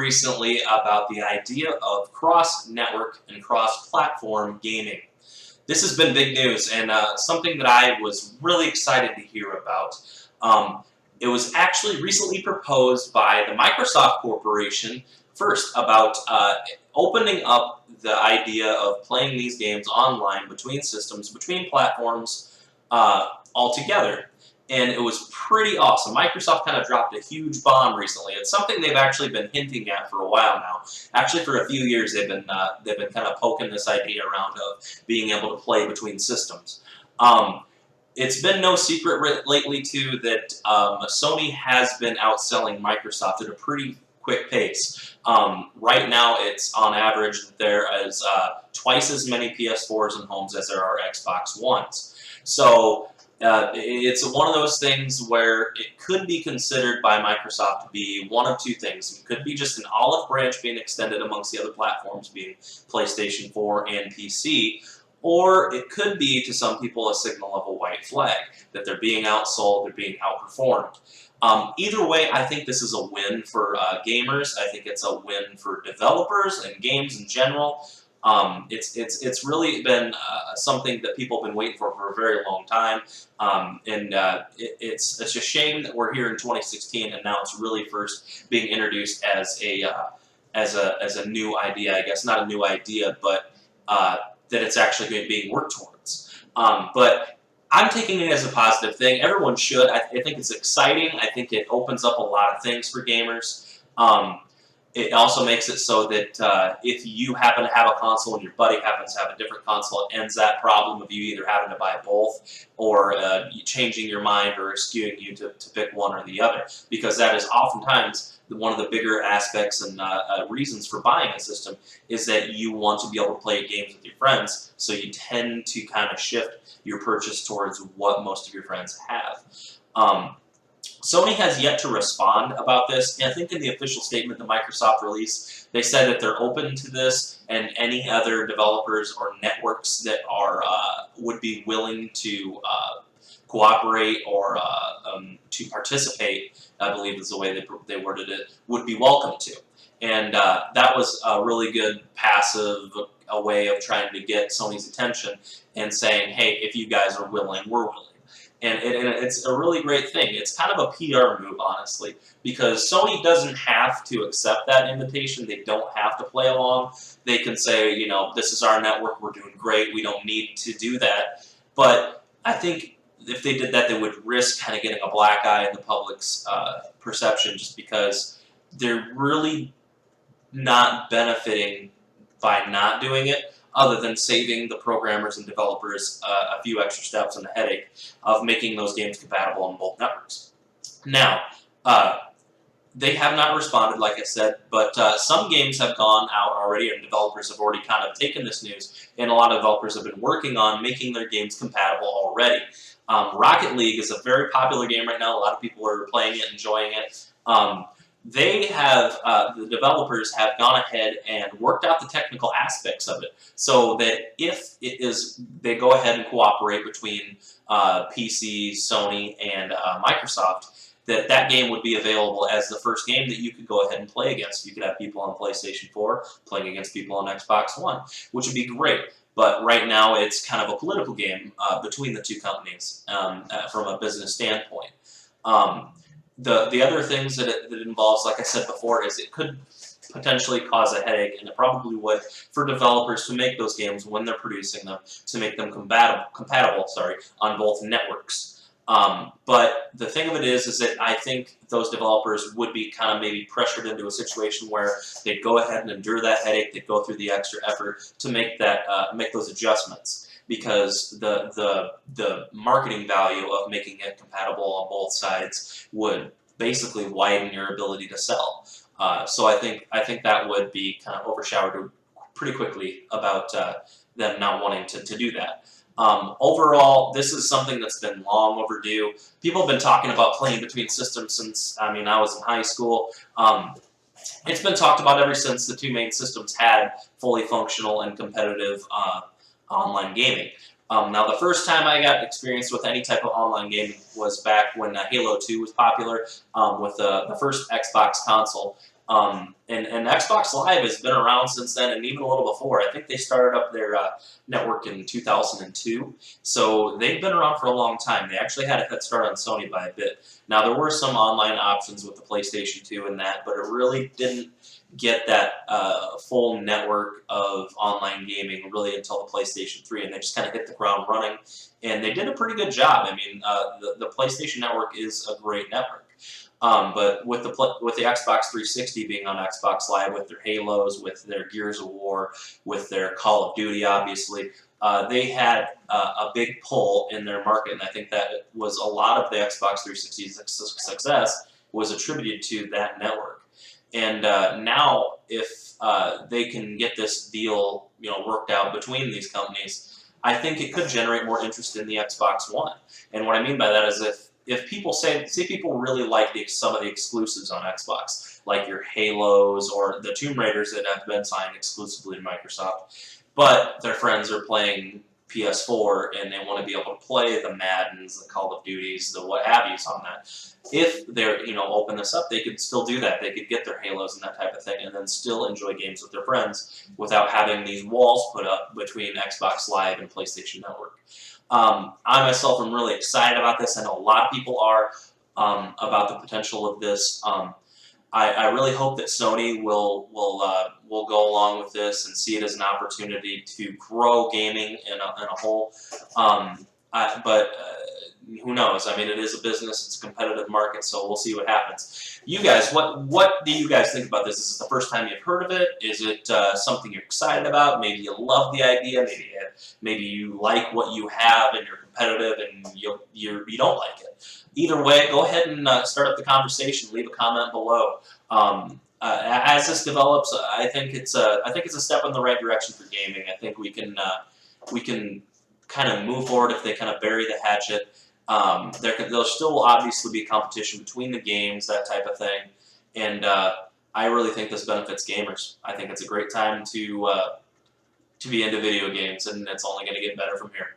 recently about the idea of cross-network and cross-platform gaming. This has been big news and something that I was really excited to hear about. It was actually recently proposed by the Microsoft Corporation first about opening up the idea of playing these games online between systems, between platforms altogether. And it was pretty awesome. Microsoft kind of dropped a huge bomb recently. It's something they've actually been hinting at for a while now. Actually, for a few years, they've been kind of poking this idea around of being able to play between systems. It's been no secret lately too that Sony has been outselling Microsoft at a pretty quick pace. Right now, it's on average there is twice as many PS4s in homes as there are Xbox Ones. So it's one of those things where it could be considered by Microsoft to be one of two things. It could be just an olive branch being extended amongst the other platforms, being PlayStation 4 and PC, or it could be, to some people, a signal of a white flag, that they're being outsold, they're being outperformed. Either way, I think this is a win for gamers. I think it's a win for developers and games in general. It's really been something that people have been waiting for a very long time, it's a shame that we're here in 2016 and now it's really first being introduced as a new idea. I guess not a new idea, but that it's actually being worked towards. But I'm taking it as a positive thing. Everyone should. I think it's exciting. I think it opens up a lot of things for gamers. It also makes it so that if you happen to have a console and your buddy happens to have a different console, it ends that problem of you either having to buy both or changing your mind or skewing you to pick one or the other. Because that is oftentimes one of the bigger aspects and reasons for buying a system is that you want to be able to play games with your friends, so you tend to kind of shift your purchase towards what most of your friends have. Sony has yet to respond about this, and I think in the official statement that Microsoft released, they said that they're open to this, and any other developers or networks that are would be willing to cooperate or to participate, I believe is the way they worded it, would be welcome to. And that was a really good passive a way of trying to get Sony's attention and saying, hey, if you guys are willing, we're willing. And it's a really great thing. It's kind of a PR move, honestly, because Sony doesn't have to accept that invitation. They don't have to play along. They can say, you know, this is our network, we're doing great, we don't need to do that. But I think if they did that, they would risk kind of getting a black eye in the public's perception, just because they're really not benefiting by not doing it, other than saving the programmers and developers a few extra steps and a headache of making those games compatible on both networks. Now, they have not responded, like I said, but some games have gone out already, and developers have already kind of taken this news, and a lot of developers have been working on making their games compatible already. Rocket League is a very popular game right now. A lot of people are playing it, enjoying it. They have, the developers have gone ahead and worked out the technical aspects of it, so that if they go ahead and cooperate between PC, Sony, and Microsoft, that game would be available as the first game that you could go ahead and play against. You could have people on PlayStation 4 playing against people on Xbox One, which would be great. But right now, it's kind of a political game between the two companies from a business standpoint. The other things that it involves, like I said before, is it could potentially cause a headache, and it probably would, for developers to make those games when they're producing them, to make them compatible on both networks. But the thing of it is that I think those developers would be kind of maybe pressured into a situation where they'd go ahead and endure that headache, they'd go through the extra effort to make those adjustments, because the marketing value of making it compatible on both sides would basically widen your ability to sell. So I think that would be kind of overshadowed pretty quickly about them not wanting to do that. Overall, this is something that's been long overdue. People have been talking about playing between systems since, I was in high school. It's been talked about ever since the two main systems had fully functional and competitive online gaming. Now, the first time I got experience with any type of online gaming was back when Halo 2 was popular with the first Xbox console. And Xbox Live has been around since then, and even a little before. I think they started up their network in 2002, so they've been around for a long time. They actually had a head start on Sony by a bit. Now, there were some online options with the PlayStation 2 and that, but it really didn't get that full network of online gaming really until the PlayStation 3, and they just kind of hit the ground running, and they did a pretty good job. I mean, the PlayStation Network is a great network. But with the Xbox 360 being on Xbox Live, with their Halos, with their Gears of War, with their Call of Duty, obviously, they had a big pull in their market, and I think that was a lot of the Xbox 360's success was attributed to that network. And now, if they can get this deal, worked out between these companies, I think it could generate more interest in the Xbox One. And what I mean by that is if people say people really like some of the exclusives on Xbox, like your Halos or the Tomb Raiders that have been signed exclusively to Microsoft, but their friends are playing PS4 and they want to be able to play the Maddens, the Call of Duties, the what have yous on that. If they're open this up, they could still do that. They could get their Halos and that type of thing, and then still enjoy games with their friends without having these walls put up between Xbox Live and PlayStation Network. I myself am really excited about this. I know a lot of people are about the potential of this. I really hope that Sony will go along with this and see it as an opportunity to grow gaming in a whole. But who knows? I mean, it is a business; it's a competitive market, so we'll see what happens. You guys, what do you guys think about this? Is this the first time you've heard of it? Is it something you're excited about? Maybe you love the idea. Maybe you like what you have and you're competitive, and you don't like it. Either way, go ahead and start up the conversation. Leave a comment below. As this develops, I think it's a step in the right direction for gaming. I think we can kind of move forward if they kind of bury the hatchet. There'll still obviously be competition between the games, that type of thing, and I really think this benefits gamers. I think it's a great time to be into video games, and it's only going to get better from here.